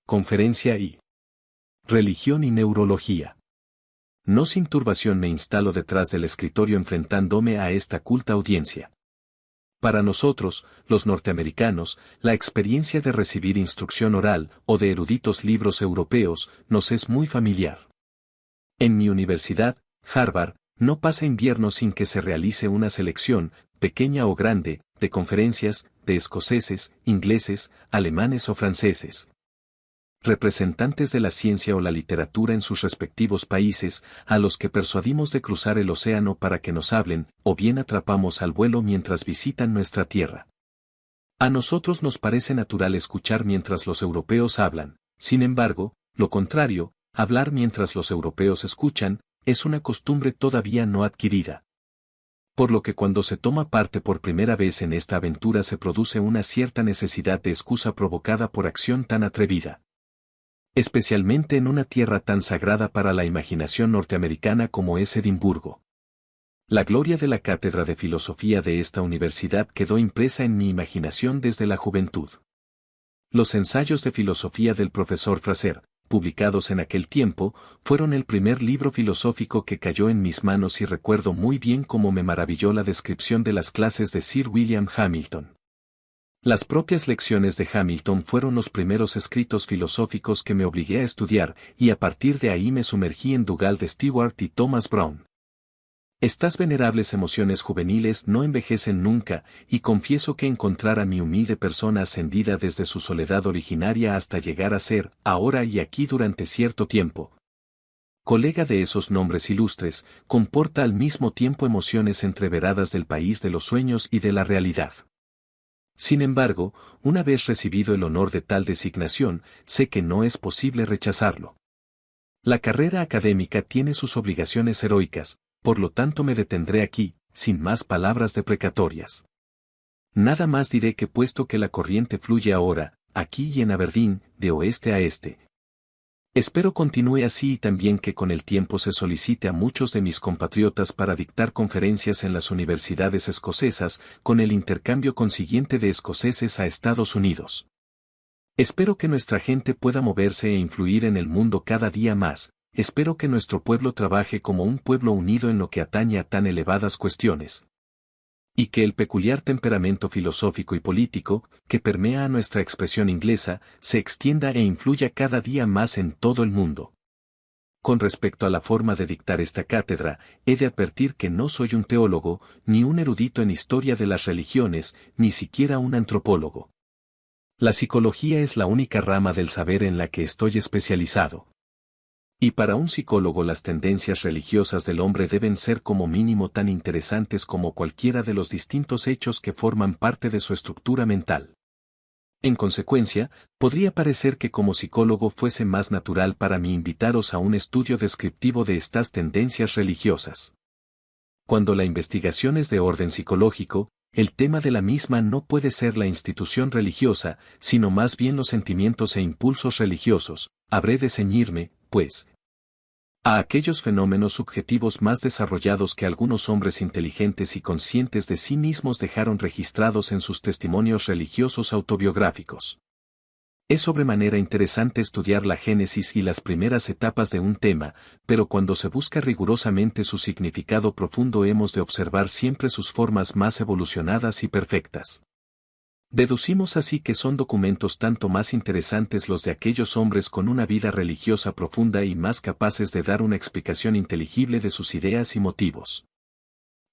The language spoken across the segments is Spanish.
Conferencia I. Religión y neurología. No sin turbación me instalo detrás del escritorio enfrentándome a esta culta audiencia. Para nosotros, los norteamericanos, la experiencia de recibir instrucción oral o de eruditos libros europeos nos es muy familiar. En mi universidad, Harvard, no pasa invierno sin que se realice una selección, pequeña o grande, de conferencias, de escoceses, ingleses, alemanes o franceses. Representantes de la ciencia o la literatura en sus respectivos países, a los que persuadimos de cruzar el océano para que nos hablen, o bien atrapamos al vuelo mientras visitan nuestra tierra. A nosotros nos parece natural escuchar mientras los europeos hablan, sin embargo, lo contrario, hablar mientras los europeos escuchan, es una costumbre todavía no adquirida. Por lo que cuando se toma parte por primera vez en esta aventura se produce una cierta necesidad de excusa provocada por acción tan atrevida. Especialmente en una tierra tan sagrada para la imaginación norteamericana como es Edimburgo. La gloria de la cátedra de filosofía de esta universidad quedó impresa en mi imaginación desde la juventud. Los ensayos de filosofía del profesor Fraser, publicados en aquel tiempo, fueron el primer libro filosófico que cayó en mis manos y recuerdo muy bien cómo me maravilló la descripción de las clases de Sir William Hamilton. Las propias lecciones de Hamilton fueron los primeros escritos filosóficos que me obligué a estudiar, y a partir de ahí me sumergí en Dugald Stewart y Thomas Brown. Estas venerables emociones juveniles no envejecen nunca, y confieso que encontrar a mi humilde persona ascendida desde su soledad originaria hasta llegar a ser, ahora y aquí durante cierto tiempo, colega de esos nombres ilustres, comporta al mismo tiempo emociones entreveradas del país de los sueños y de la realidad. Sin embargo, una vez recibido el honor de tal designación, sé que no es posible rechazarlo. La carrera académica tiene sus obligaciones heroicas, por lo tanto me detendré aquí, sin más palabras deprecatorias. Nada más diré que puesto que la corriente fluye ahora, aquí y en Aberdeen, de oeste a este. Espero continúe así y también que con el tiempo se solicite a muchos de mis compatriotas para dictar conferencias en las universidades escocesas, con el intercambio consiguiente de escoceses a Estados Unidos. Espero que nuestra gente pueda moverse e influir en el mundo cada día más, espero que nuestro pueblo trabaje como un pueblo unido en lo que atañe a tan elevadas cuestiones. Y que el peculiar temperamento filosófico y político, que permea a nuestra expresión inglesa, se extienda e influya cada día más en todo el mundo. Con respecto a la forma de dictar esta cátedra, he de advertir que no soy un teólogo, ni un erudito en historia de las religiones, ni siquiera un antropólogo. La psicología es la única rama del saber en la que estoy especializado. Y para un psicólogo las tendencias religiosas del hombre deben ser como mínimo tan interesantes como cualquiera de los distintos hechos que forman parte de su estructura mental. En consecuencia, podría parecer que como psicólogo fuese más natural para mí invitaros a un estudio descriptivo de estas tendencias religiosas. Cuando la investigación es de orden psicológico, el tema de la misma no puede ser la institución religiosa, sino más bien los sentimientos e impulsos religiosos. Habré de ceñirme, pues, a aquellos fenómenos subjetivos más desarrollados que algunos hombres inteligentes y conscientes de sí mismos dejaron registrados en sus testimonios religiosos autobiográficos. Es sobremanera interesante estudiar la génesis y las primeras etapas de un tema, pero cuando se busca rigurosamente su significado profundo hemos de observar siempre sus formas más evolucionadas y perfectas. Deducimos así que son documentos tanto más interesantes los de aquellos hombres con una vida religiosa profunda y más capaces de dar una explicación inteligible de sus ideas y motivos.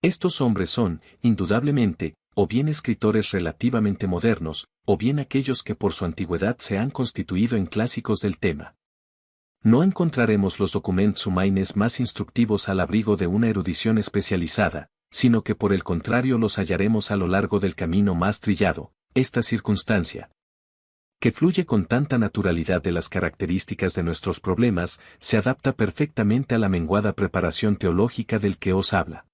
Estos hombres son, indudablemente, o bien escritores relativamente modernos, o bien aquellos que por su antigüedad se han constituido en clásicos del tema. No encontraremos los documentos humaines más instructivos al abrigo de una erudición especializada, sino que por el contrario los hallaremos a lo largo del camino más trillado. Esta circunstancia, que fluye con tanta naturalidad de las características de nuestros problemas, se adapta perfectamente a la menguada preparación teológica del que os habla.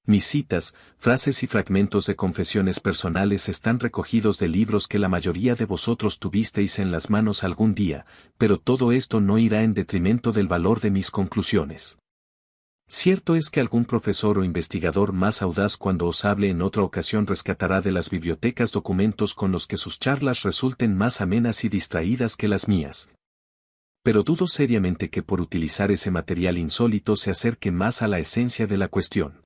Mis citas, frases y fragmentos de confesiones personales están recogidos de libros que la mayoría de vosotros tuvisteis en las manos algún día, pero todo esto no irá en detrimento del valor de mis conclusiones. Cierto es que algún profesor o investigador más audaz cuando os hable en otra ocasión rescatará de las bibliotecas documentos con los que sus charlas resulten más amenas y distraídas que las mías. Pero dudo seriamente que por utilizar ese material insólito se acerque más a la esencia de la cuestión.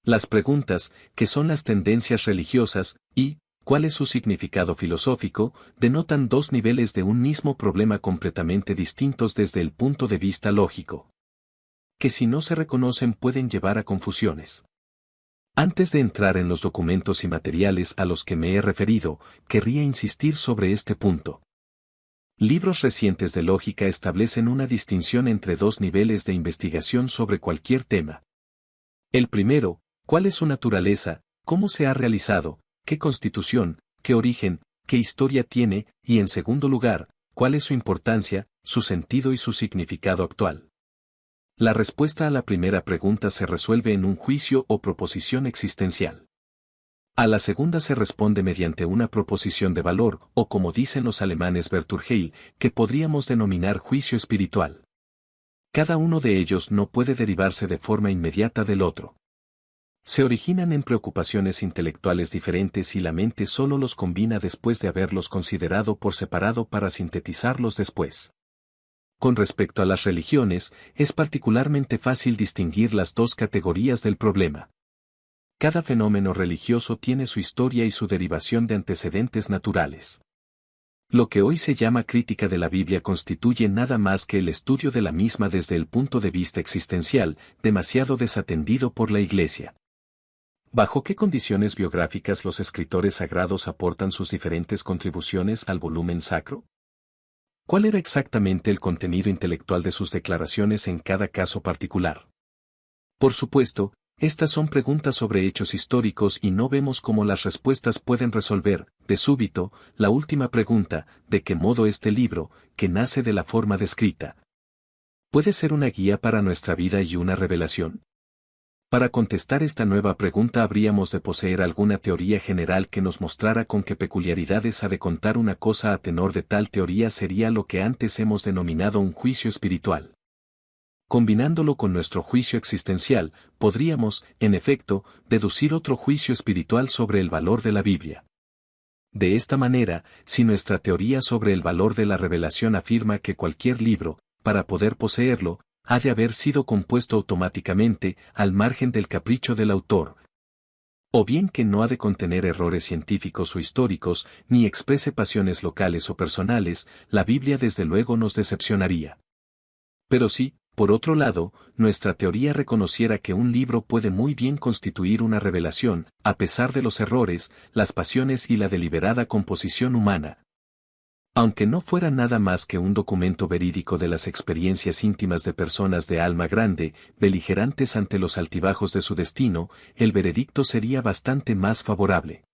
Las preguntas, ¿qué son las tendencias religiosas? Y, ¿cuál es su significado filosófico?, denotan dos niveles de un mismo problema completamente distintos desde el punto de vista lógico, que si no se reconocen pueden llevar a confusiones. Antes de entrar en los documentos y materiales a los que me he referido, querría insistir sobre este punto. Libros recientes de lógica establecen una distinción entre dos niveles de investigación sobre cualquier tema. El primero, ¿cuál es su naturaleza? ¿Cómo se ha realizado? ¿Qué constitución? ¿Qué origen? ¿Qué historia tiene? Y en segundo lugar, ¿cuál es su importancia, su sentido y su significado actual? La respuesta a la primera pregunta se resuelve en un juicio o proposición existencial. A la segunda se responde mediante una proposición de valor, o como dicen los alemanes Werturheil, que podríamos denominar juicio espiritual. Cada uno de ellos no puede derivarse de forma inmediata del otro. Se originan en preocupaciones intelectuales diferentes y la mente solo los combina después de haberlos considerado por separado para sintetizarlos después. Con respecto a las religiones, es particularmente fácil distinguir las dos categorías del problema. Cada fenómeno religioso tiene su historia y su derivación de antecedentes naturales. Lo que hoy se llama crítica de la Biblia constituye nada más que el estudio de la misma desde el punto de vista existencial, demasiado desatendido por la Iglesia. ¿Bajo qué condiciones biográficas los escritores sagrados aportan sus diferentes contribuciones al volumen sacro? ¿Cuál era exactamente el contenido intelectual de sus declaraciones en cada caso particular? Por supuesto, estas son preguntas sobre hechos históricos y no vemos cómo las respuestas pueden resolver, de súbito, la última pregunta, ¿de qué modo este libro, que nace de la forma descrita, puede ser una guía para nuestra vida y una revelación? Para contestar esta nueva pregunta habríamos de poseer alguna teoría general que nos mostrara con qué peculiaridades ha de contar una cosa. A tenor de tal teoría sería lo que antes hemos denominado un juicio espiritual. Combinándolo con nuestro juicio existencial, podríamos, en efecto, deducir otro juicio espiritual sobre el valor de la Biblia. De esta manera, si nuestra teoría sobre el valor de la revelación afirma que cualquier libro, para poder poseerlo, ha de haber sido compuesto automáticamente, al margen del capricho del autor, o bien que no ha de contener errores científicos o históricos, ni exprese pasiones locales o personales, la Biblia desde luego nos decepcionaría. Pero si, por otro lado, nuestra teoría reconociera que un libro puede muy bien constituir una revelación, a pesar de los errores, las pasiones y la deliberada composición humana, aunque no fuera nada más que un documento verídico de las experiencias íntimas de personas de alma grande, beligerantes ante los altibajos de su destino, el veredicto sería bastante más favorable.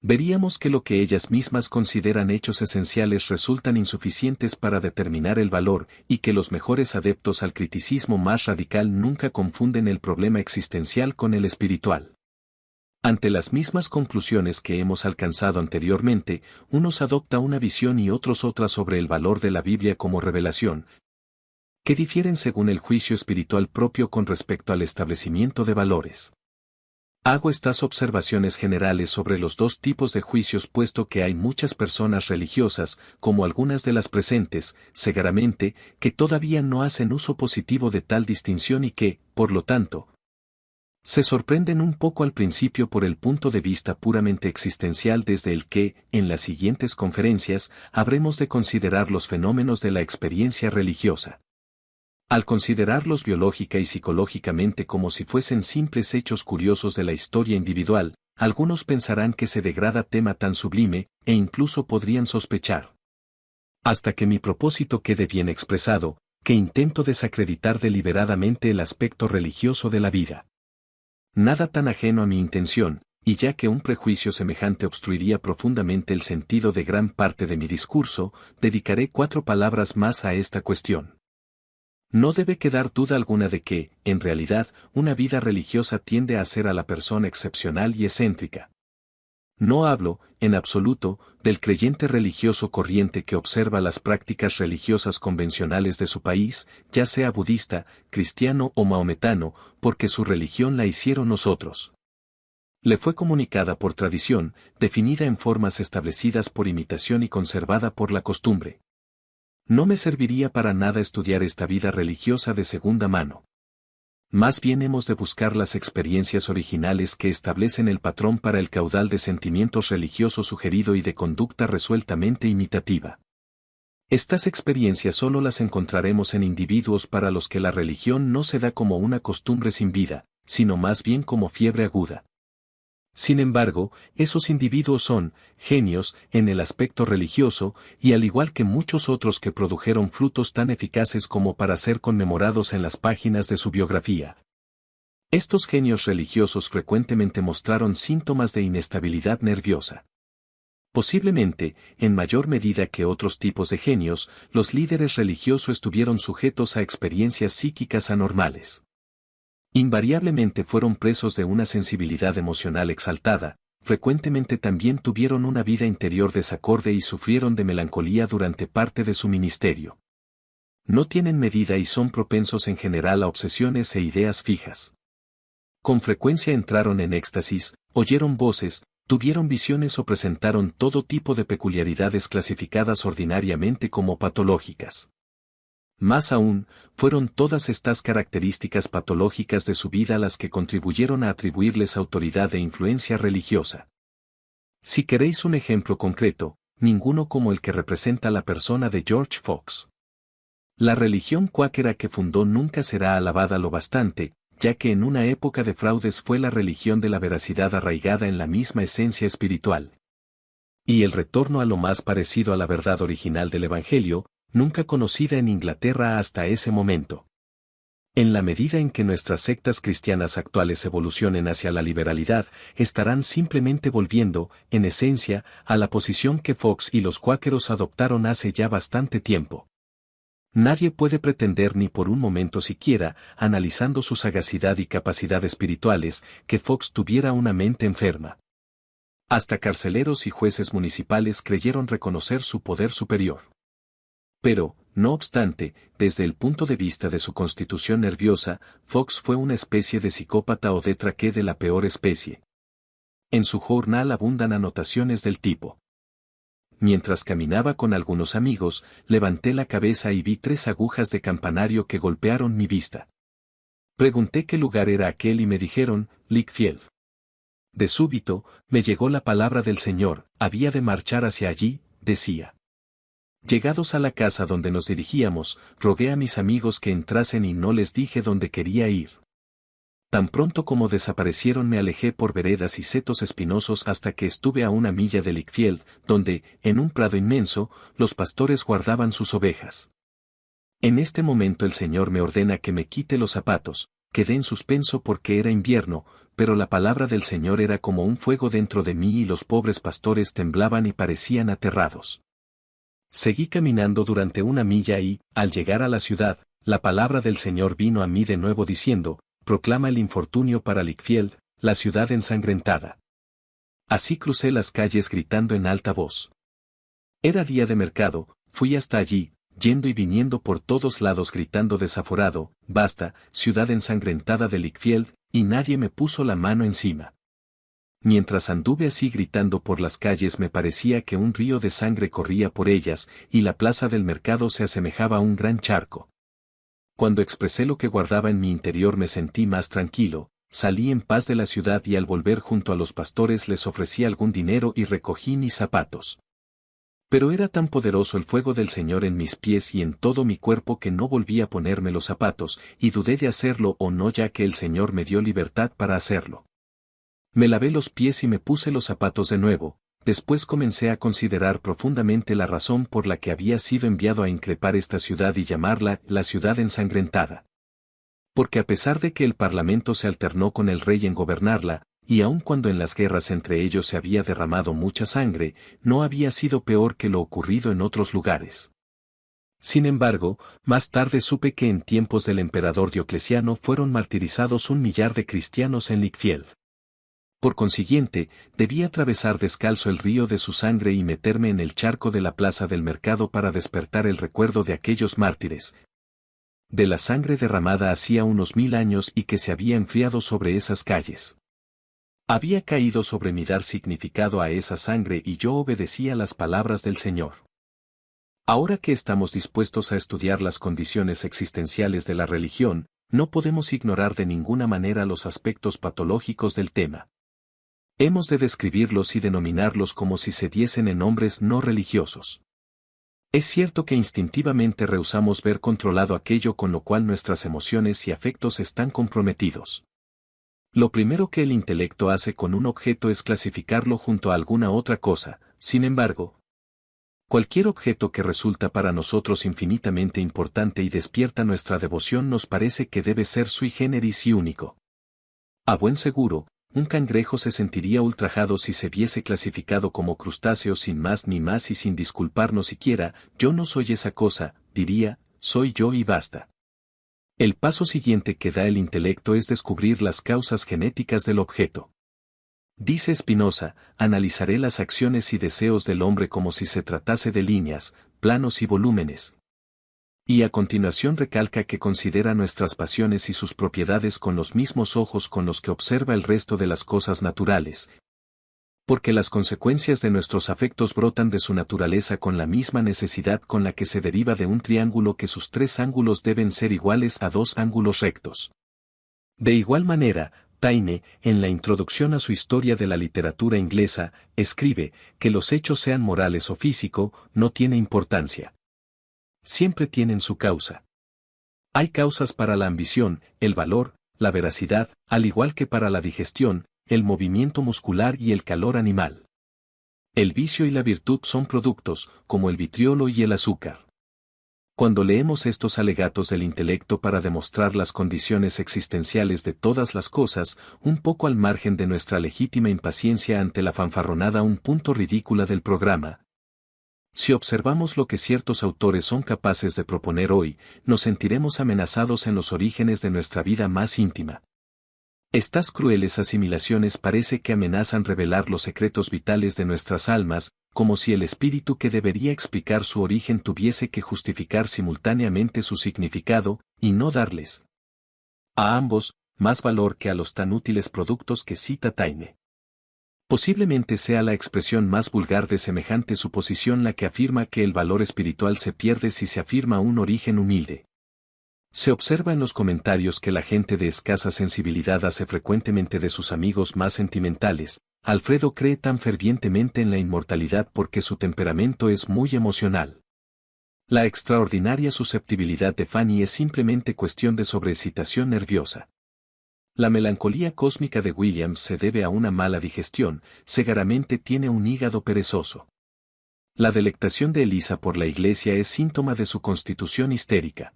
Veríamos que lo que ellas mismas consideran hechos esenciales resultan insuficientes para determinar el valor, y que los mejores adeptos al criticismo más radical nunca confunden el problema existencial con el espiritual. Ante las mismas conclusiones que hemos alcanzado anteriormente, unos adopta una visión y otros otra sobre el valor de la Biblia como revelación, que difieren según el juicio espiritual propio con respecto al establecimiento de valores. Hago estas observaciones generales sobre los dos tipos de juicios puesto que hay muchas personas religiosas, como algunas de las presentes, segaramente, que todavía no hacen uso positivo de tal distinción y que, por lo tanto, se sorprenden un poco al principio por el punto de vista puramente existencial desde el que, en las siguientes conferencias, habremos de considerar los fenómenos de la experiencia religiosa. Al considerarlos biológica y psicológicamente como si fuesen simples hechos curiosos de la historia individual, algunos pensarán que se degrada tema tan sublime, e incluso podrían sospechar, hasta que mi propósito quede bien expresado, que intento desacreditar deliberadamente el aspecto religioso de la vida. Nada tan ajeno a mi intención, y ya que un prejuicio semejante obstruiría profundamente el sentido de gran parte de mi discurso, dedicaré 4 palabras más a esta cuestión. No debe quedar duda alguna de que, en realidad, una vida religiosa tiende a hacer a la persona excepcional y excéntrica. No hablo, en absoluto, del creyente religioso corriente que observa las prácticas religiosas convencionales de su país, ya sea budista, cristiano o maometano, porque su religión la hicieron nosotros. Le fue comunicada por tradición, definida en formas establecidas por imitación y conservada por la costumbre. No me serviría para nada estudiar esta vida religiosa de segunda mano. Más bien hemos de buscar las experiencias originales que establecen el patrón para el caudal de sentimientos religiosos sugerido y de conducta resueltamente imitativa. Estas experiencias solo las encontraremos en individuos para los que la religión no se da como una costumbre sin vida, sino más bien como fiebre aguda. Sin embargo, esos individuos son genios en el aspecto religioso, y al igual que muchos otros que produjeron frutos tan eficaces como para ser conmemorados en las páginas de su biografía. Estos genios religiosos frecuentemente mostraron síntomas de inestabilidad nerviosa. Posiblemente, en mayor medida que otros tipos de genios, los líderes religiosos estuvieron sujetos a experiencias psíquicas anormales. Invariablemente fueron presos de una sensibilidad emocional exaltada, frecuentemente también tuvieron una vida interior desacorde y sufrieron de melancolía durante parte de su ministerio. No tienen medida y son propensos en general a obsesiones e ideas fijas. Con frecuencia entraron en éxtasis, oyeron voces, tuvieron visiones o presentaron todo tipo de peculiaridades clasificadas ordinariamente como patológicas. Más aún, fueron todas estas características patológicas de su vida las que contribuyeron a atribuirles autoridad e influencia religiosa. Si queréis un ejemplo concreto, ninguno como el que representa la persona de George Fox. La religión cuáquera que fundó nunca será alabada lo bastante, ya que en una época de fraudes fue la religión de la veracidad arraigada en la misma esencia espiritual. Y el retorno a lo más parecido a la verdad original del Evangelio, nunca conocida en Inglaterra hasta ese momento. En la medida en que nuestras sectas cristianas actuales evolucionen hacia la liberalidad, estarán simplemente volviendo, en esencia, a la posición que Fox y los cuáqueros adoptaron hace ya bastante tiempo. Nadie puede pretender ni por un momento siquiera, analizando su sagacidad y capacidad espirituales, que Fox tuviera una mente enferma. Hasta carceleros y jueces municipales creyeron reconocer su poder superior. Pero, no obstante, desde el punto de vista de su constitución nerviosa, Fox fue una especie de psicópata o détraqué de la peor especie. En su jornal abundan anotaciones del tipo. Mientras caminaba con algunos amigos, levanté la cabeza y vi 3 agujas de campanario que golpearon mi vista. Pregunté qué lugar era aquel y me dijeron, Lichfield. De súbito, me llegó la palabra del Señor, había de marchar hacia allí, decía. Llegados a la casa donde nos dirigíamos, rogué a mis amigos que entrasen y no les dije dónde quería ir. Tan pronto como desaparecieron me alejé por veredas y setos espinosos hasta que estuve a 1 milla de Lichfield, donde, en un prado inmenso, los pastores guardaban sus ovejas. En este momento el Señor me ordena que me quite los zapatos, quedé en suspenso porque era invierno, pero la palabra del Señor era como un fuego dentro de mí y los pobres pastores temblaban y parecían aterrados. Seguí caminando durante 1 milla y, al llegar a la ciudad, la palabra del Señor vino a mí de nuevo diciendo, proclama el infortunio para Lichfield, la ciudad ensangrentada. Así crucé las calles gritando en alta voz. Era día de mercado, fui hasta allí, yendo y viniendo por todos lados gritando desaforado, basta, ciudad ensangrentada de Lichfield, y nadie me puso la mano encima. Mientras anduve así gritando por las calles me parecía que un río de sangre corría por ellas, y la plaza del mercado se asemejaba a un gran charco. Cuando expresé lo que guardaba en mi interior me sentí más tranquilo, salí en paz de la ciudad y al volver junto a los pastores les ofrecí algún dinero y recogí mis zapatos. Pero era tan poderoso el fuego del Señor en mis pies y en todo mi cuerpo que no volví a ponerme los zapatos, y dudé de hacerlo o no ya que el Señor me dio libertad para hacerlo. Me lavé los pies y me puse los zapatos de nuevo, después comencé a considerar profundamente la razón por la que había sido enviado a increpar esta ciudad y llamarla la ciudad ensangrentada. Porque a pesar de que el parlamento se alternó con el rey en gobernarla, y aun cuando en las guerras entre ellos se había derramado mucha sangre, no había sido peor que lo ocurrido en otros lugares. Sin embargo, más tarde supe que en tiempos del emperador Diocleciano fueron martirizados 1 millar de cristianos en Lichfield. Por consiguiente, debí atravesar descalzo el río de su sangre y meterme en el charco de la plaza del mercado para despertar el recuerdo de aquellos mártires, de la sangre derramada hacía unos 1000 años y que se había enfriado sobre esas calles. Había caído sobre mí dar significado a esa sangre y yo obedecía las palabras del Señor. Ahora que estamos dispuestos a estudiar las condiciones existenciales de la religión, no podemos ignorar de ninguna manera los aspectos patológicos del tema. Hemos de describirlos y denominarlos como si se diesen en nombres no religiosos. Es cierto que instintivamente rehusamos ver controlado aquello con lo cual nuestras emociones y afectos están comprometidos. Lo primero que el intelecto hace con un objeto es clasificarlo junto a alguna otra cosa. Sin embargo, cualquier objeto que resulta para nosotros infinitamente importante y despierta nuestra devoción nos parece que debe ser sui generis y único. A buen seguro, un cangrejo se sentiría ultrajado si se viese clasificado como crustáceo sin más ni más y sin disculparnos siquiera. Yo no soy esa cosa, diría, soy yo y basta. El paso siguiente que da el intelecto es descubrir las causas genéticas del objeto. Dice Spinoza, analizaré las acciones y deseos del hombre como si se tratase de líneas, planos y volúmenes. Y a continuación recalca que considera nuestras pasiones y sus propiedades con los mismos ojos con los que observa el resto de las cosas naturales. Porque las consecuencias de nuestros afectos brotan de su naturaleza con la misma necesidad con la que se deriva de un triángulo que sus 3 ángulos deben ser iguales a 2 ángulos rectos. De igual manera, Taine, en la introducción a su historia de la literatura inglesa, escribe, que los hechos sean morales o físico, no tiene importancia. Siempre tienen su causa. Hay causas para la ambición, el valor, la veracidad, al igual que para la digestión, el movimiento muscular y el calor animal. El vicio y la virtud son productos, como el vitriolo y el azúcar. Cuando leemos estos alegatos del intelecto para demostrar las condiciones existenciales de todas las cosas, un poco al margen de nuestra legítima impaciencia ante la fanfarronada un punto ridícula del programa, si observamos lo que ciertos autores son capaces de proponer hoy, nos sentiremos amenazados en los orígenes de nuestra vida más íntima. Estas crueles asimilaciones parece que amenazan revelar los secretos vitales de nuestras almas, como si el espíritu que debería explicar su origen tuviese que justificar simultáneamente su significado, y no darles a ambos más valor que a los tan útiles productos que cita Taine. Posiblemente sea la expresión más vulgar de semejante suposición la que afirma que el valor espiritual se pierde si se afirma un origen humilde. Se observa en los comentarios que la gente de escasa sensibilidad hace frecuentemente de sus amigos más sentimentales. Alfredo cree tan fervientemente en la inmortalidad porque su temperamento es muy emocional. La extraordinaria susceptibilidad de Fanny es simplemente cuestión de sobreexcitación nerviosa. La melancolía cósmica de Williams se debe a una mala digestión, Segaramente tiene un hígado perezoso. La delectación de Elisa por la iglesia es síntoma de su constitución histérica.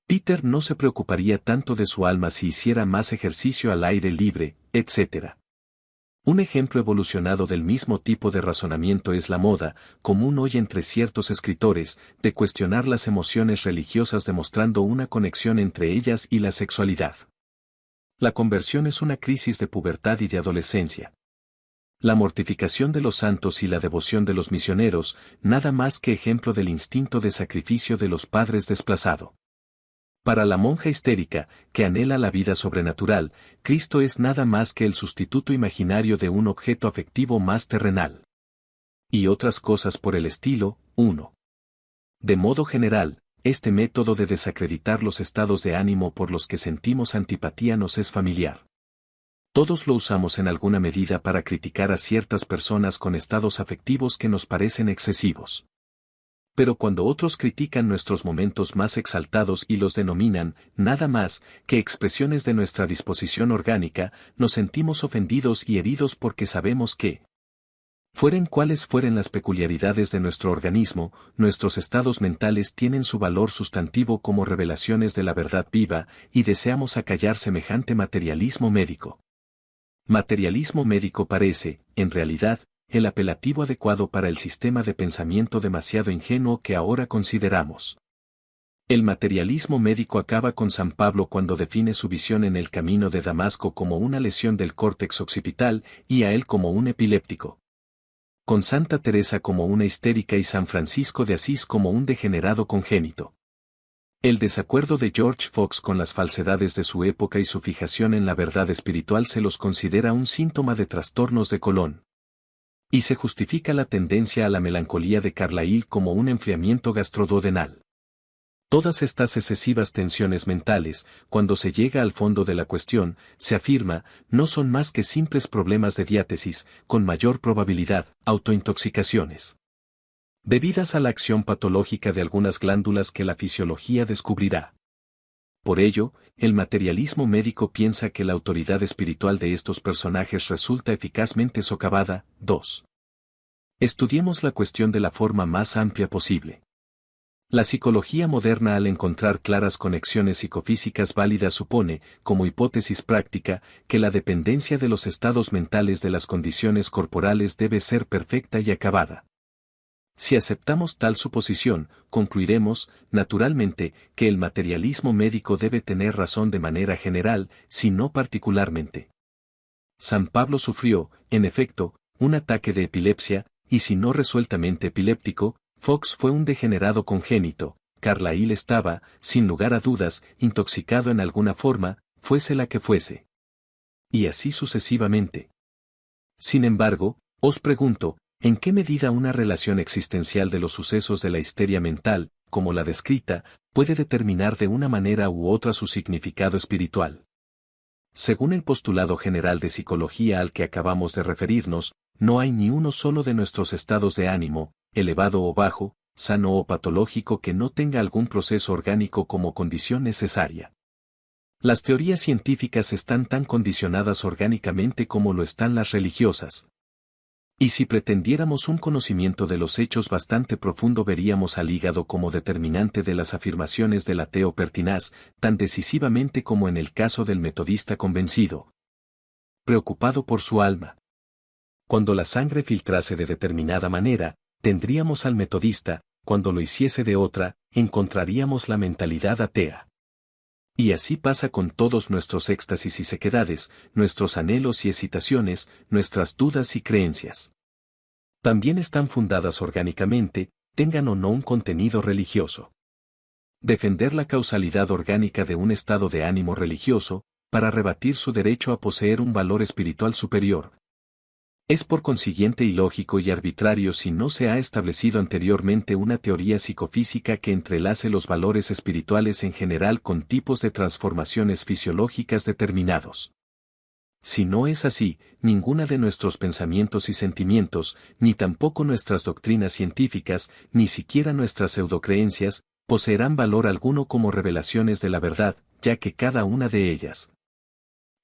Peter no se preocuparía tanto de su alma si hiciera más ejercicio al aire libre, etc. Un ejemplo evolucionado del mismo tipo de razonamiento es la moda, común hoy entre ciertos escritores, de cuestionar las emociones religiosas demostrando una conexión entre ellas y la sexualidad. La conversión es una crisis de pubertad y de adolescencia. La mortificación de los santos y la devoción de los misioneros, nada más que ejemplo del instinto de sacrificio de los padres desplazado. Para la monja histérica, que anhela la vida sobrenatural, Cristo es nada más que el sustituto imaginario de un objeto afectivo más terrenal. Y otras cosas por el estilo. 1. De modo general, este método de desacreditar los estados de ánimo por los que sentimos antipatía nos es familiar. Todos lo usamos en alguna medida para criticar a ciertas personas con estados afectivos que nos parecen excesivos. Pero cuando otros critican nuestros momentos más exaltados y los denominan, nada más, que expresiones de nuestra disposición orgánica, nos sentimos ofendidos y heridos porque sabemos que, fueren cuales fueren las peculiaridades de nuestro organismo, nuestros estados mentales tienen su valor sustantivo como revelaciones de la verdad viva, y deseamos acallar semejante materialismo médico. Materialismo médico parece, en realidad, el apelativo adecuado para el sistema de pensamiento demasiado ingenuo que ahora consideramos. El materialismo médico acaba con San Pablo cuando define su visión en el camino de Damasco como una lesión del córtex occipital y a él como un epiléptico. Con Santa Teresa como una histérica y San Francisco de Asís como un degenerado congénito. El desacuerdo de George Fox con las falsedades de su época y su fijación en la verdad espiritual se los considera un síntoma de trastornos de colon. Y se justifica la tendencia a la melancolía de Carlyle como un enfriamiento gastroduodenal. Todas estas excesivas tensiones mentales, cuando se llega al fondo de la cuestión, se afirma, no son más que simples problemas de diátesis, con mayor probabilidad, autointoxicaciones. Debidas a la acción patológica de algunas glándulas que la fisiología descubrirá. Por ello, el materialismo médico piensa que la autoridad espiritual de estos personajes resulta eficazmente socavada. 2. Estudiemos la cuestión de la forma más amplia posible. La psicología moderna al encontrar claras conexiones psicofísicas válidas supone, como hipótesis práctica, que la dependencia de los estados mentales de las condiciones corporales debe ser perfecta y acabada. Si aceptamos tal suposición, concluiremos, naturalmente, que el materialismo médico debe tener razón de manera general, si no particularmente. San Pablo sufrió, en efecto, un ataque de epilepsia, y si no resueltamente epiléptico, Fox fue un degenerado congénito, Carlyle estaba, sin lugar a dudas, intoxicado en alguna forma, fuese la que fuese. Y así sucesivamente. Sin embargo, os pregunto, ¿en qué medida una relación existencial de los sucesos de la histeria mental, como la descrita, puede determinar de una manera u otra su significado espiritual? Según el postulado general de psicología al que acabamos de referirnos, no hay ni uno solo de nuestros estados de ánimo, elevado o bajo, sano o patológico que no tenga algún proceso orgánico como condición necesaria. Las teorías científicas están tan condicionadas orgánicamente como lo están las religiosas. Y si pretendiéramos un conocimiento de los hechos bastante profundo veríamos al hígado como determinante de las afirmaciones del ateo pertinaz, tan decisivamente como en el caso del metodista convencido. Preocupado por su alma. Cuando la sangre filtrase de determinada manera, tendríamos al metodista, cuando lo hiciese de otra, encontraríamos la mentalidad atea. Y así pasa con todos nuestros éxtasis y sequedades, nuestros anhelos y excitaciones, nuestras dudas y creencias. También están fundadas orgánicamente, tengan o no un contenido religioso. Defender la causalidad orgánica de un estado de ánimo religioso, para rebatir su derecho a poseer un valor espiritual superior. Es por consiguiente ilógico y arbitrario si no se ha establecido anteriormente una teoría psicofísica que entrelace los valores espirituales en general con tipos de transformaciones fisiológicas determinados. Si no es así, ninguna de nuestros pensamientos y sentimientos, ni tampoco nuestras doctrinas científicas, ni siquiera nuestras pseudocreencias, poseerán valor alguno como revelaciones de la verdad, ya que cada una de ellas,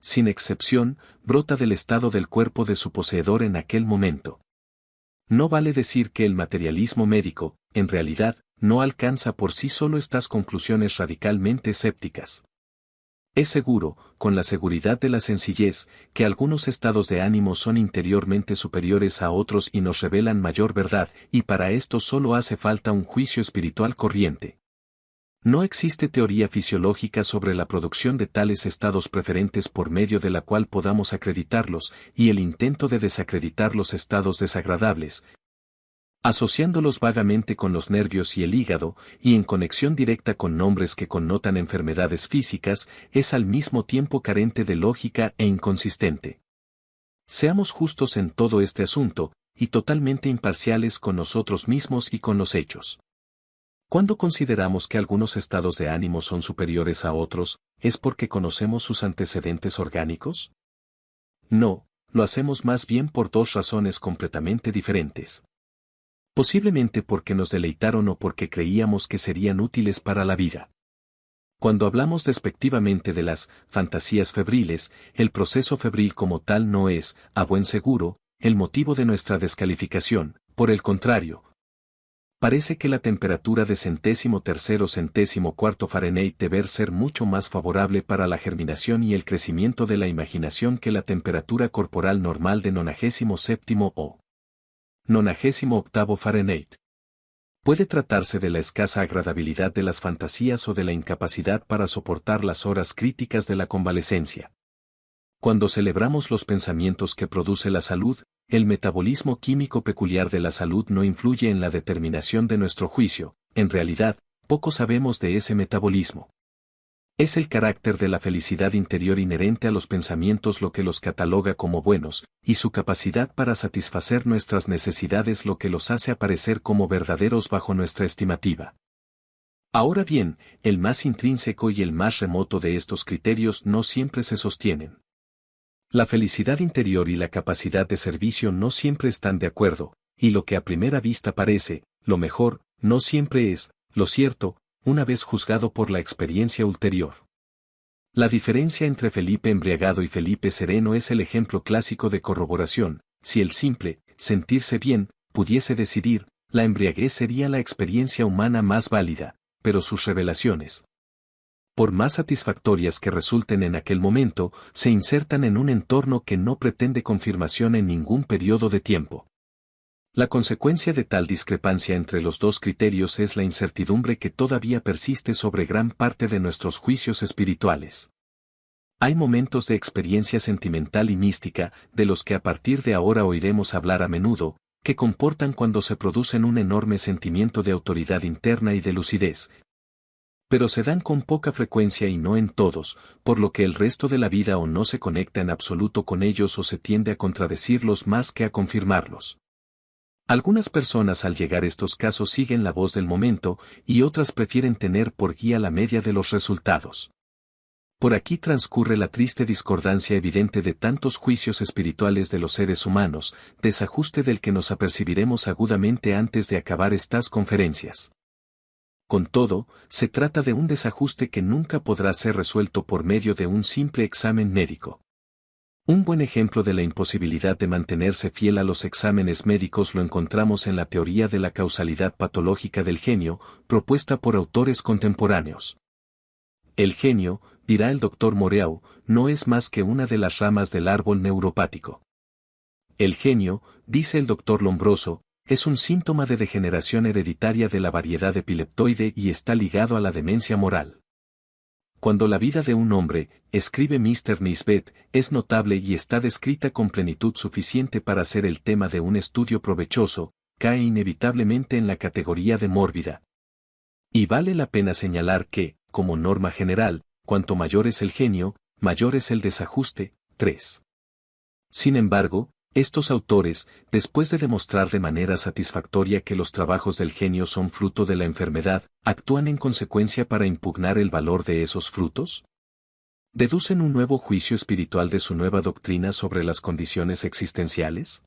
sin excepción, brota del estado del cuerpo de su poseedor en aquel momento. No vale decir que el materialismo médico, en realidad, no alcanza por sí solo estas conclusiones radicalmente escépticas. Es seguro, con la seguridad de la sencillez, que algunos estados de ánimo son interiormente superiores a otros y nos revelan mayor verdad, y para esto solo hace falta un juicio espiritual corriente. No existe teoría fisiológica sobre la producción de tales estados preferentes por medio de la cual podamos acreditarlos, y el intento de desacreditar los estados desagradables, asociándolos vagamente con los nervios y el hígado, y en conexión directa con nombres que connotan enfermedades físicas, es al mismo tiempo carente de lógica e inconsistente. Seamos justos en todo este asunto, y totalmente imparciales con nosotros mismos y con los hechos. Cuando consideramos que algunos estados de ánimo son superiores a otros, ¿es porque conocemos sus antecedentes orgánicos? No, lo hacemos más bien por dos razones completamente diferentes. Posiblemente porque nos deleitaron o porque creíamos que serían útiles para la vida. Cuando hablamos despectivamente de las fantasías febriles, el proceso febril como tal no es, a buen seguro, el motivo de nuestra descalificación, por el contrario. Parece que la temperatura de 103°C debe ser mucho más favorable para la germinación y el crecimiento de la imaginación que la temperatura corporal normal de 97° o 98° Fahrenheit. Puede tratarse de la escasa agradabilidad de las fantasías o de la incapacidad para soportar las horas críticas de la convalecencia. Cuando celebramos los pensamientos que produce la salud, el metabolismo químico peculiar de la salud no influye en la determinación de nuestro juicio. En realidad, poco sabemos de ese metabolismo. Es el carácter de la felicidad interior inherente a los pensamientos lo que los cataloga como buenos, y su capacidad para satisfacer nuestras necesidades lo que los hace aparecer como verdaderos bajo nuestra estimativa. Ahora bien, el más intrínseco y el más remoto de estos criterios no siempre se sostienen. La felicidad interior y la capacidad de servicio no siempre están de acuerdo, y lo que a primera vista parece, lo mejor, no siempre es, lo cierto, una vez juzgado por la experiencia ulterior. La diferencia entre Felipe embriagado y Felipe sereno es el ejemplo clásico de corroboración. Si el simple, sentirse bien, pudiese decidir, la embriaguez sería la experiencia humana más válida, pero sus revelaciones, por más satisfactorias que resulten en aquel momento, se insertan en un entorno que no pretende confirmación en ningún periodo de tiempo. La consecuencia de tal discrepancia entre los dos criterios es la incertidumbre que todavía persiste sobre gran parte de nuestros juicios espirituales. Hay momentos de experiencia sentimental y mística, de los que a partir de ahora oiremos hablar a menudo, que comportan cuando se producen un enorme sentimiento de autoridad interna y de lucidez, pero se dan con poca frecuencia y no en todos, por lo que el resto de la vida o no se conecta en absoluto con ellos o se tiende a contradecirlos más que a confirmarlos. Algunas personas al llegar estos casos siguen la voz del momento, y otras prefieren tener por guía la media de los resultados. Por aquí transcurre la triste discordancia evidente de tantos juicios espirituales de los seres humanos, desajuste del que nos apercibiremos agudamente antes de acabar estas conferencias. Con todo, se trata de un desajuste que nunca podrá ser resuelto por medio de un simple examen médico. Un buen ejemplo de la imposibilidad de mantenerse fiel a los exámenes médicos lo encontramos en la teoría de la causalidad patológica del genio, propuesta por autores contemporáneos. El genio, dirá el Dr. Moreau, no es más que una de las ramas del árbol neuropático. El genio, dice el Dr. Lombroso, es un síntoma de degeneración hereditaria de la variedad epileptoide y está ligado a la demencia moral. Cuando la vida de un hombre, escribe Mr. Nisbet, es notable y está descrita con plenitud suficiente para ser el tema de un estudio provechoso, cae inevitablemente en la categoría de mórbida. Y vale la pena señalar que, como norma general, cuanto mayor es el genio, mayor es el desajuste. 3. Sin embargo, estos autores, después de demostrar de manera satisfactoria que los trabajos del genio son fruto de la enfermedad, ¿actúan en consecuencia para impugnar el valor de esos frutos? ¿Deducen un nuevo juicio espiritual de su nueva doctrina sobre las condiciones existenciales?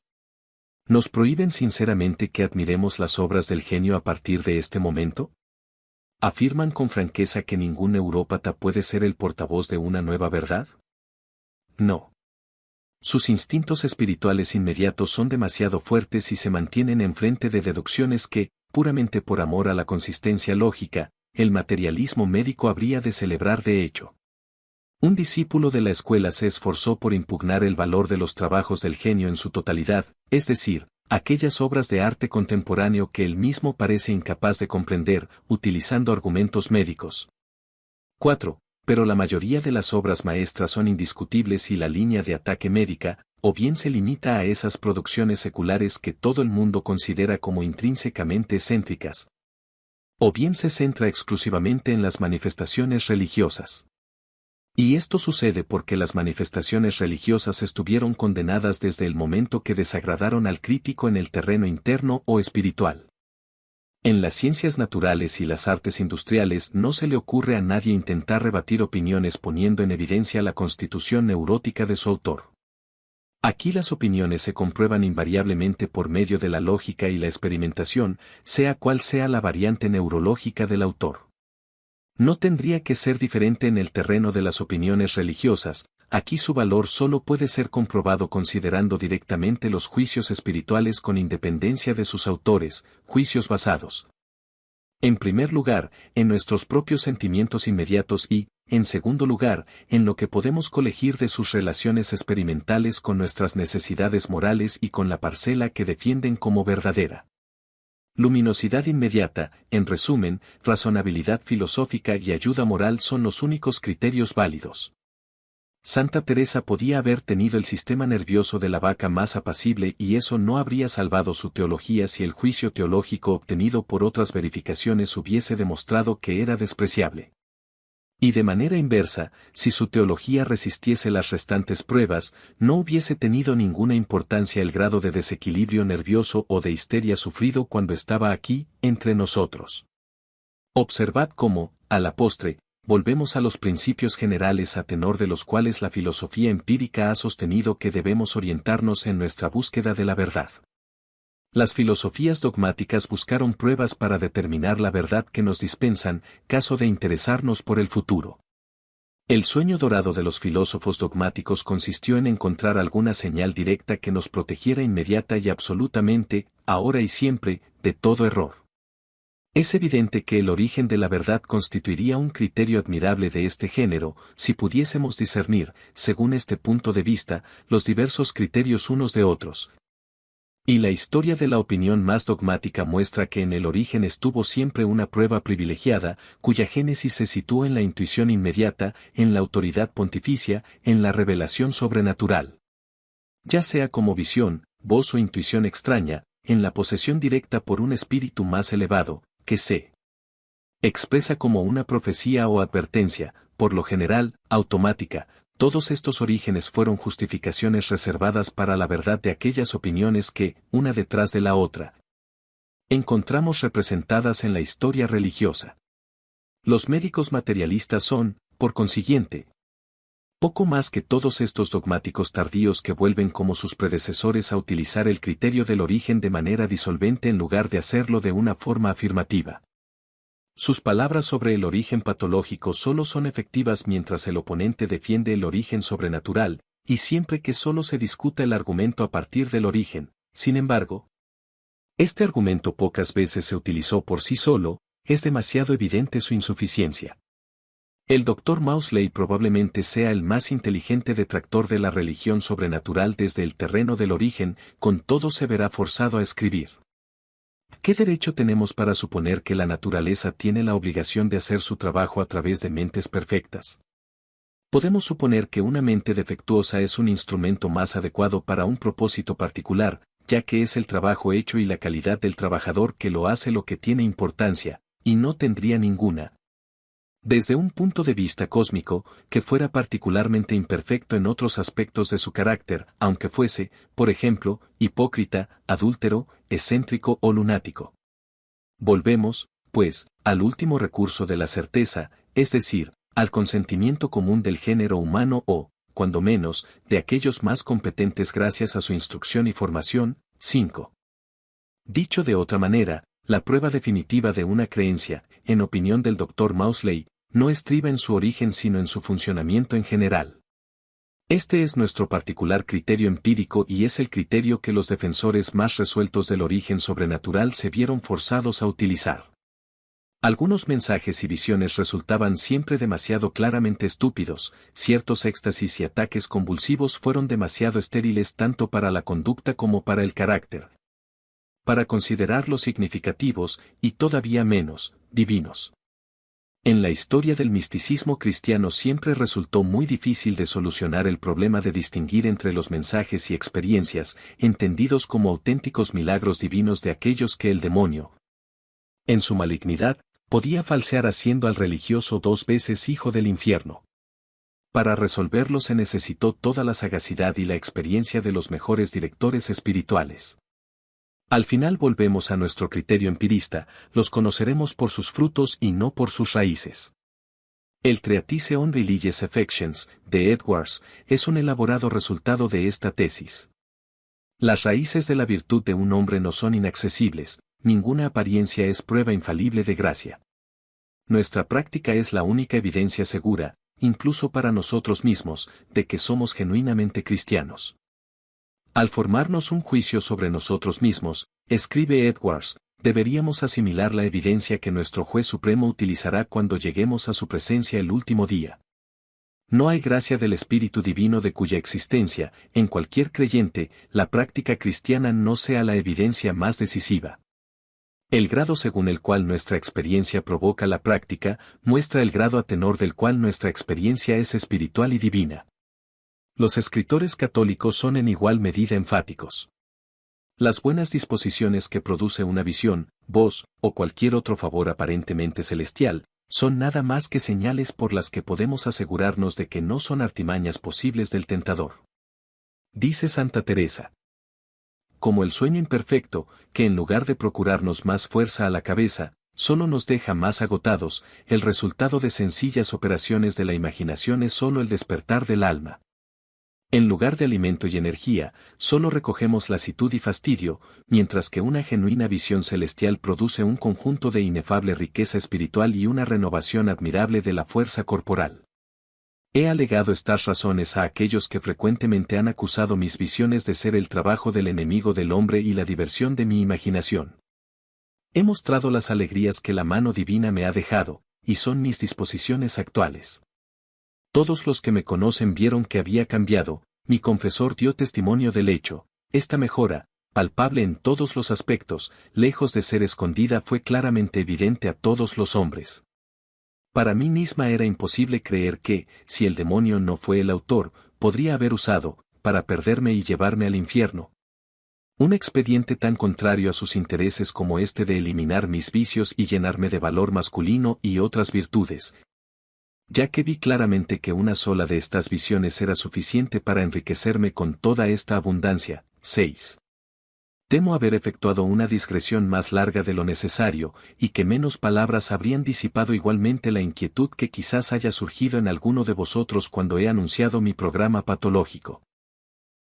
¿Nos prohíben sinceramente que admiremos las obras del genio a partir de este momento? ¿Afirman con franqueza que ningún neurópata puede ser el portavoz de una nueva verdad? No. Sus instintos espirituales inmediatos son demasiado fuertes y se mantienen enfrente de deducciones que, puramente por amor a la consistencia lógica, el materialismo médico habría de celebrar de hecho. Un discípulo de la escuela se esforzó por impugnar el valor de los trabajos del genio en su totalidad, es decir, aquellas obras de arte contemporáneo que él mismo parece incapaz de comprender, utilizando argumentos médicos. 4. Pero la mayoría de las obras maestras son indiscutibles y la línea de ataque médica, o bien se limita a esas producciones seculares que todo el mundo considera como intrínsecamente excéntricas, o bien se centra exclusivamente en las manifestaciones religiosas. Y esto sucede porque las manifestaciones religiosas estuvieron condenadas desde el momento que desagradaron al crítico en el terreno interno o espiritual. En las ciencias naturales y las artes industriales no se le ocurre a nadie intentar rebatir opiniones poniendo en evidencia la constitución neurótica de su autor. Aquí las opiniones se comprueban invariablemente por medio de la lógica y la experimentación, sea cual sea la variante neurológica del autor. No tendría que ser diferente en el terreno de las opiniones religiosas, aquí su valor solo puede ser comprobado considerando directamente los juicios espirituales con independencia de sus autores, juicios basados, en primer lugar, en nuestros propios sentimientos inmediatos y, en segundo lugar, en lo que podemos colegir de sus relaciones experimentales con nuestras necesidades morales y con la parcela que defienden como verdadera. Luminosidad inmediata, en resumen, razonabilidad filosófica y ayuda moral son los únicos criterios válidos. Santa Teresa podía haber tenido el sistema nervioso de la vaca más apacible y eso no habría salvado su teología si el juicio teológico obtenido por otras verificaciones hubiese demostrado que era despreciable. Y de manera inversa, si su teología resistiese las restantes pruebas, no hubiese tenido ninguna importancia el grado de desequilibrio nervioso o de histeria sufrido cuando estaba aquí, entre nosotros. Observad cómo, a la postre, volvemos a los principios generales a tenor de los cuales la filosofía empírica ha sostenido que debemos orientarnos en nuestra búsqueda de la verdad. Las filosofías dogmáticas buscaron pruebas para determinar la verdad que nos dispensan, caso de interesarnos por el futuro. El sueño dorado de los filósofos dogmáticos consistió en encontrar alguna señal directa que nos protegiera inmediata y absolutamente, ahora y siempre, de todo error. Es evidente que el origen de la verdad constituiría un criterio admirable de este género, si pudiésemos discernir, según este punto de vista, los diversos criterios unos de otros. Y la historia de la opinión más dogmática muestra que en el origen estuvo siempre una prueba privilegiada, cuya génesis se situó en la intuición inmediata, en la autoridad pontificia, en la revelación sobrenatural. Ya sea como visión, voz o intuición extraña, en la posesión directa por un espíritu más elevado, que se expresa como una profecía o advertencia, por lo general, automática. Todos estos orígenes fueron justificaciones reservadas para la verdad de aquellas opiniones que, una detrás de la otra, encontramos representadas en la historia religiosa. Los médicos materialistas son, por consiguiente, poco más que todos estos dogmáticos tardíos que vuelven como sus predecesores a utilizar el criterio del origen de manera disolvente en lugar de hacerlo de una forma afirmativa. Sus palabras sobre el origen patológico solo son efectivas mientras el oponente defiende el origen sobrenatural, y siempre que solo se discuta el argumento a partir del origen. Sin embargo, este argumento pocas veces se utilizó por sí solo, es demasiado evidente su insuficiencia. El Dr. Maudsley probablemente sea el más inteligente detractor de la religión sobrenatural desde el terreno del origen, con todo se verá forzado a escribir. ¿Qué derecho tenemos para suponer que la naturaleza tiene la obligación de hacer su trabajo a través de mentes perfectas? Podemos suponer que una mente defectuosa es un instrumento más adecuado para un propósito particular, ya que es el trabajo hecho y la calidad del trabajador que lo hace lo que tiene importancia, y no tendría ninguna. Desde un punto de vista cósmico, que fuera particularmente imperfecto en otros aspectos de su carácter, aunque fuese, por ejemplo, hipócrita, adúltero, excéntrico o lunático. Volvemos, pues, al último recurso de la certeza, es decir, al consentimiento común del género humano o, cuando menos, de aquellos más competentes gracias a su instrucción y formación. 5. Dicho de otra manera, la prueba definitiva de una creencia, en opinión del Dr. Maudsley, no estriba en su origen sino en su funcionamiento en general. Este es nuestro particular criterio empírico y es el criterio que los defensores más resueltos del origen sobrenatural se vieron forzados a utilizar. Algunos mensajes y visiones resultaban siempre demasiado claramente estúpidos, ciertos éxtasis y ataques convulsivos fueron demasiado estériles tanto para la conducta como para el carácter, para considerarlos significativos, y todavía menos, divinos. En la historia del misticismo cristiano siempre resultó muy difícil de solucionar el problema de distinguir entre los mensajes y experiencias, entendidos como auténticos milagros divinos de aquellos que el demonio, en su malignidad, podía falsear haciendo al religioso 2 veces hijo del infierno. Para resolverlo se necesitó toda la sagacidad y la experiencia de los mejores directores espirituales. Al final volvemos a nuestro criterio empirista, los conoceremos por sus frutos y no por sus raíces. El Treatise on Religious Affections, de Edwards, es un elaborado resultado de esta tesis. Las raíces de la virtud de un hombre no son inaccesibles, ninguna apariencia es prueba infalible de gracia. Nuestra práctica es la única evidencia segura, incluso para nosotros mismos, de que somos genuinamente cristianos. Al formarnos un juicio sobre nosotros mismos, escribe Edwards, deberíamos asimilar la evidencia que nuestro juez supremo utilizará cuando lleguemos a su presencia el último día. No hay gracia del Espíritu Divino de cuya existencia, en cualquier creyente, la práctica cristiana no sea la evidencia más decisiva. El grado según el cual nuestra experiencia provoca la práctica, muestra el grado a tenor del cual nuestra experiencia es espiritual y divina. Los escritores católicos son en igual medida enfáticos. Las buenas disposiciones que produce una visión, voz, o cualquier otro favor aparentemente celestial, son nada más que señales por las que podemos asegurarnos de que no son artimañas posibles del tentador. Dice Santa Teresa. Como el sueño imperfecto, que en lugar de procurarnos más fuerza a la cabeza, solo nos deja más agotados, el resultado de sencillas operaciones de la imaginación es solo el despertar del alma. En lugar de alimento y energía, solo recogemos lasitud y fastidio, mientras que una genuina visión celestial produce un conjunto de inefable riqueza espiritual y una renovación admirable de la fuerza corporal. He alegado estas razones a aquellos que frecuentemente han acusado mis visiones de ser el trabajo del enemigo del hombre y la diversión de mi imaginación. He mostrado las alegrías que la mano divina me ha dejado, y son mis disposiciones actuales. Todos los que me conocen vieron que había cambiado, mi confesor dio testimonio del hecho, esta mejora, palpable en todos los aspectos, lejos de ser escondida fue claramente evidente a todos los hombres. Para mí misma era imposible creer que, si el demonio no fue el autor, podría haber usado, para perderme y llevarme al infierno, un expediente tan contrario a sus intereses como este de eliminar mis vicios y llenarme de valor masculino y otras virtudes, ya que vi claramente que una sola de estas visiones era suficiente para enriquecerme con toda esta abundancia. 6. Temo haber efectuado una digresión más larga de lo necesario, y que menos palabras habrían disipado igualmente la inquietud que quizás haya surgido en alguno de vosotros cuando he anunciado mi programa patológico.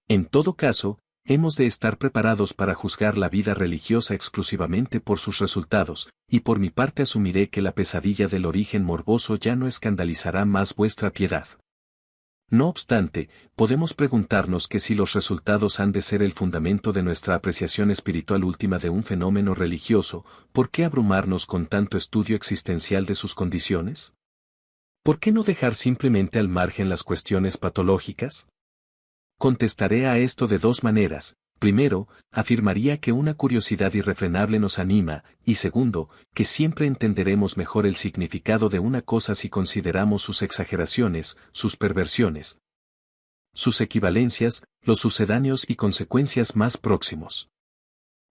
En todo caso, hemos de estar preparados para juzgar la vida religiosa exclusivamente por sus resultados, y por mi parte asumiré que la pesadilla del origen morboso ya no escandalizará más vuestra piedad. No obstante, podemos preguntarnos que si los resultados han de ser el fundamento de nuestra apreciación espiritual última de un fenómeno religioso, ¿por qué abrumarnos con tanto estudio existencial de sus condiciones? ¿Por qué no dejar simplemente al margen las cuestiones patológicas? Contestaré a esto de dos maneras. Primero, afirmaría que una curiosidad irrefrenable nos anima, y segundo, que siempre entenderemos mejor el significado de una cosa si consideramos sus exageraciones, sus perversiones, sus equivalencias, los sucedáneos y consecuencias más próximos.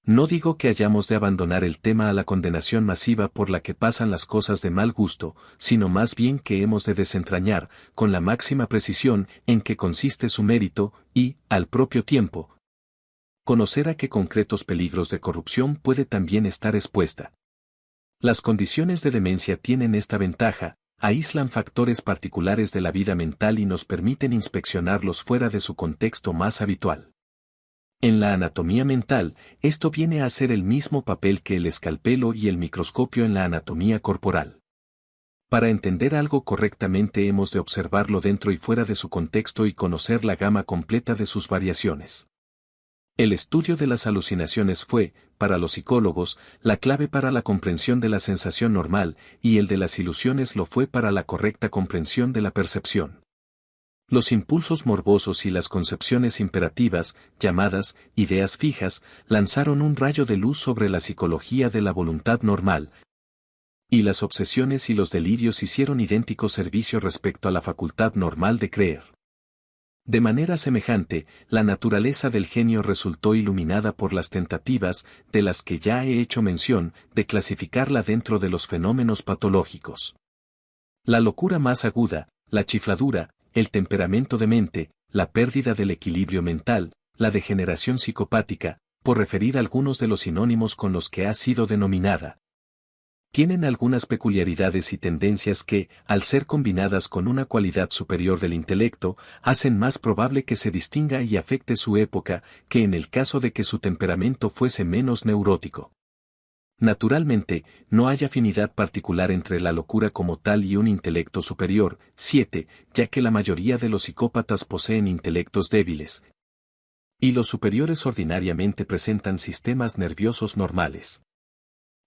No digo que hayamos de abandonar el tema a la condenación masiva por la que pasan las cosas de mal gusto, sino más bien que hemos de desentrañar, con la máxima precisión, en qué consiste su mérito, y, al propio tiempo, conocer a qué concretos peligros de corrupción puede también estar expuesta. Las condiciones de demencia tienen esta ventaja, aíslan factores particulares de la vida mental y nos permiten inspeccionarlos fuera de su contexto más habitual. En la anatomía mental, esto viene a ser el mismo papel que el escalpelo y el microscopio en la anatomía corporal. Para entender algo correctamente hemos de observarlo dentro y fuera de su contexto y conocer la gama completa de sus variaciones. El estudio de las alucinaciones fue, para los psicólogos, la clave para la comprensión de la sensación normal, y el de las ilusiones lo fue para la correcta comprensión de la percepción. Los impulsos morbosos y las concepciones imperativas, llamadas ideas fijas, lanzaron un rayo de luz sobre la psicología de la voluntad normal, y las obsesiones y los delirios hicieron idéntico servicio respecto a la facultad normal de creer. De manera semejante, la naturaleza del genio resultó iluminada por las tentativas, de las que ya he hecho mención, de clasificarla dentro de los fenómenos patológicos. La locura más aguda, la chifladura, el temperamento demente, la pérdida del equilibrio mental, la degeneración psicopática, por referir algunos de los sinónimos con los que ha sido denominada, tienen algunas peculiaridades y tendencias que, al ser combinadas con una cualidad superior del intelecto, hacen más probable que se distinga y afecte su época, que en el caso de que su temperamento fuese menos neurótico. Naturalmente, no hay afinidad particular entre la locura como tal y un intelecto superior. 7, ya que la mayoría de los psicópatas poseen intelectos débiles, y los superiores ordinariamente presentan sistemas nerviosos normales.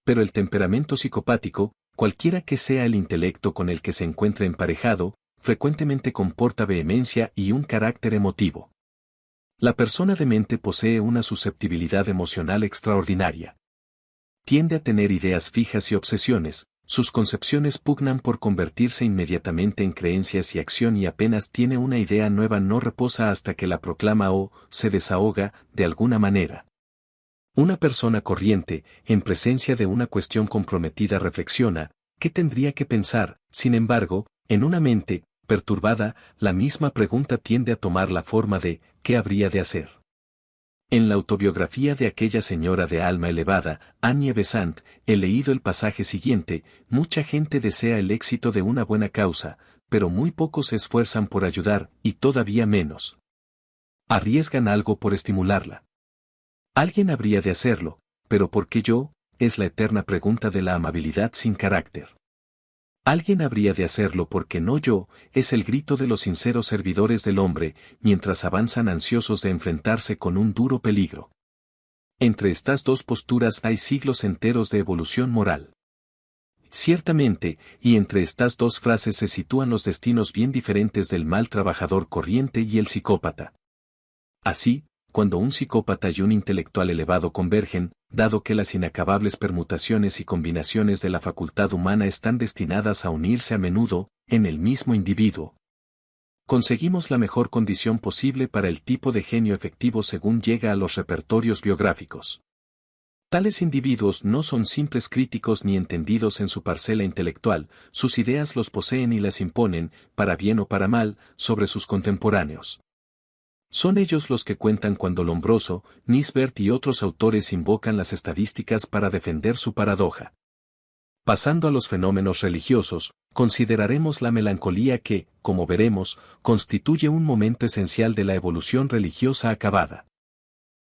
Pero el temperamento psicopático, cualquiera que sea el intelecto con el que se encuentre emparejado, frecuentemente comporta vehemencia y un carácter emotivo. La persona demente posee una susceptibilidad emocional extraordinaria. Tiende a tener ideas fijas y obsesiones, sus concepciones pugnan por convertirse inmediatamente en creencias y acción y apenas tiene una idea nueva no reposa hasta que la proclama o se desahoga, de alguna manera. Una persona corriente, en presencia de una cuestión comprometida reflexiona, ¿qué tendría que pensar? Sin embargo, en una mente, perturbada, la misma pregunta tiende a tomar la forma de, ¿qué habría de hacer? En la autobiografía de aquella señora de alma elevada, Annie Besant, he leído el pasaje siguiente: mucha gente desea el éxito de una buena causa, pero muy pocos se esfuerzan por ayudar, y todavía menos arriesgan algo por estimularla. Alguien habría de hacerlo, pero ¿por qué yo? Es la eterna pregunta de la amabilidad sin carácter. Alguien habría de hacerlo porque no yo, es el grito de los sinceros servidores del hombre, mientras avanzan ansiosos de enfrentarse con un duro peligro. Entre estas dos posturas hay siglos enteros de evolución moral. Ciertamente, y entre estas dos frases se sitúan los destinos bien diferentes del mal trabajador corriente y el psicópata. Así, cuando un psicópata y un intelectual elevado convergen, dado que las inacabables permutaciones y combinaciones de la facultad humana están destinadas a unirse a menudo, en el mismo individuo, conseguimos la mejor condición posible para el tipo de genio efectivo según llega a los repertorios biográficos. Tales individuos no son simples críticos ni entendidos en su parcela intelectual, sus ideas los poseen y las imponen, para bien o para mal, sobre sus contemporáneos. Son ellos los que cuentan cuando Lombroso, Nisbert y otros autores invocan las estadísticas para defender su paradoja. Pasando a los fenómenos religiosos, consideraremos la melancolía que, como veremos, constituye un momento esencial de la evolución religiosa acabada.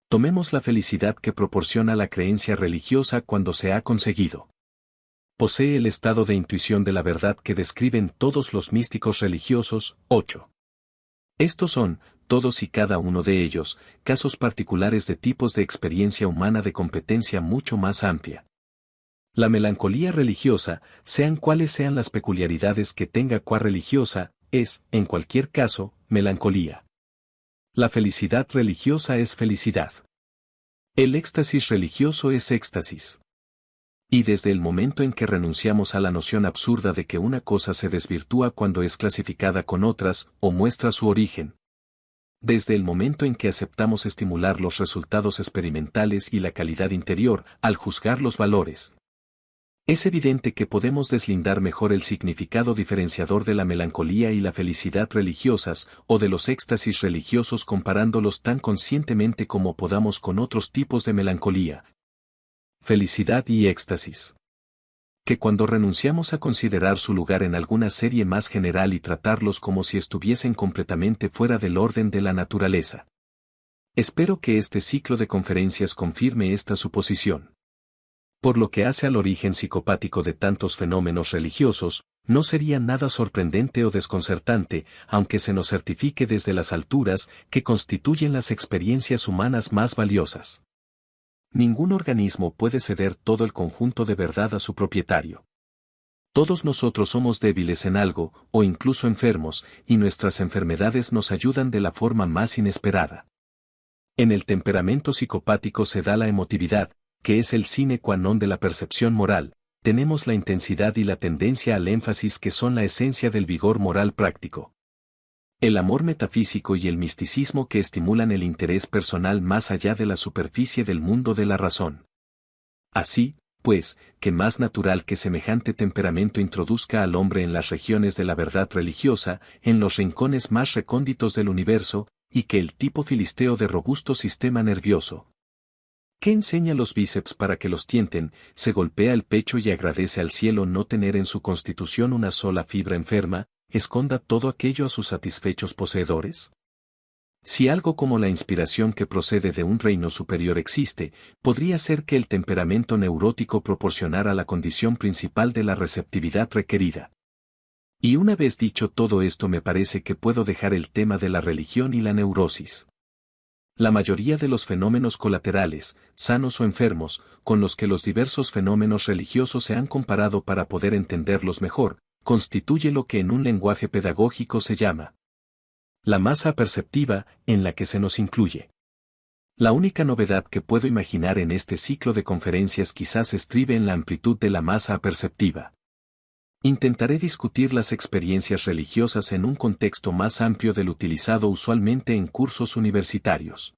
Tomemos la felicidad que proporciona la creencia religiosa cuando se ha conseguido. Posee el estado de intuición de la verdad que describen todos los místicos religiosos. 8. Estos son, todos y cada uno de ellos, casos particulares de tipos de experiencia humana de competencia mucho más amplia. La melancolía religiosa, sean cuales sean las peculiaridades que tenga qua religiosa, es, en cualquier caso, melancolía. La felicidad religiosa es felicidad. El éxtasis religioso es éxtasis. Y desde el momento en que renunciamos a la noción absurda de que una cosa se desvirtúa cuando es clasificada con otras, o muestra su origen, desde el momento en que aceptamos estimular los resultados experimentales y la calidad interior, al juzgar los valores, es evidente que podemos deslindar mejor el significado diferenciador de la melancolía y la felicidad religiosas, o de los éxtasis religiosos comparándolos tan conscientemente como podamos con otros tipos de melancolía, felicidad y éxtasis. Que cuando renunciamos a considerar su lugar en alguna serie más general y tratarlos como si estuviesen completamente fuera del orden de la naturaleza. Espero que este ciclo de conferencias confirme esta suposición. Por lo que hace al origen psicopático de tantos fenómenos religiosos, no sería nada sorprendente o desconcertante, aunque se nos certifique desde las alturas, que constituyen las experiencias humanas más valiosas. Ningún organismo puede ceder todo el conjunto de verdad a su propietario. Todos nosotros somos débiles en algo, o incluso enfermos, y nuestras enfermedades nos ayudan de la forma más inesperada. En el temperamento psicopático se da la emotividad, que es el sine qua non de la percepción moral, tenemos la intensidad y la tendencia al énfasis que son la esencia del vigor moral práctico. El amor metafísico y el misticismo que estimulan el interés personal más allá de la superficie del mundo de la razón. Así, pues, que más natural que semejante temperamento introduzca al hombre en las regiones de la verdad religiosa, en los rincones más recónditos del universo, y que el tipo filisteo de robusto sistema nervioso, que enseña los bíceps para que los tienten, se golpea el pecho y agradece al cielo no tener en su constitución una sola fibra enferma, esconda todo aquello a sus satisfechos poseedores? Si algo como la inspiración que procede de un reino superior existe, podría ser que el temperamento neurótico proporcionara la condición principal de la receptividad requerida. Y una vez dicho todo esto me parece que puedo dejar el tema de la religión y la neurosis. La mayoría de los fenómenos colaterales, sanos o enfermos, con los que los diversos fenómenos religiosos se han comparado para poder entenderlos mejor, constituye lo que en un lenguaje pedagógico se llama la masa perceptiva, en la que se nos incluye La única novedad que puedo imaginar en este ciclo de conferencias quizás estribe en la amplitud de la masa perceptiva. Intentaré discutir las experiencias religiosas en un contexto más amplio del utilizado usualmente en cursos universitarios.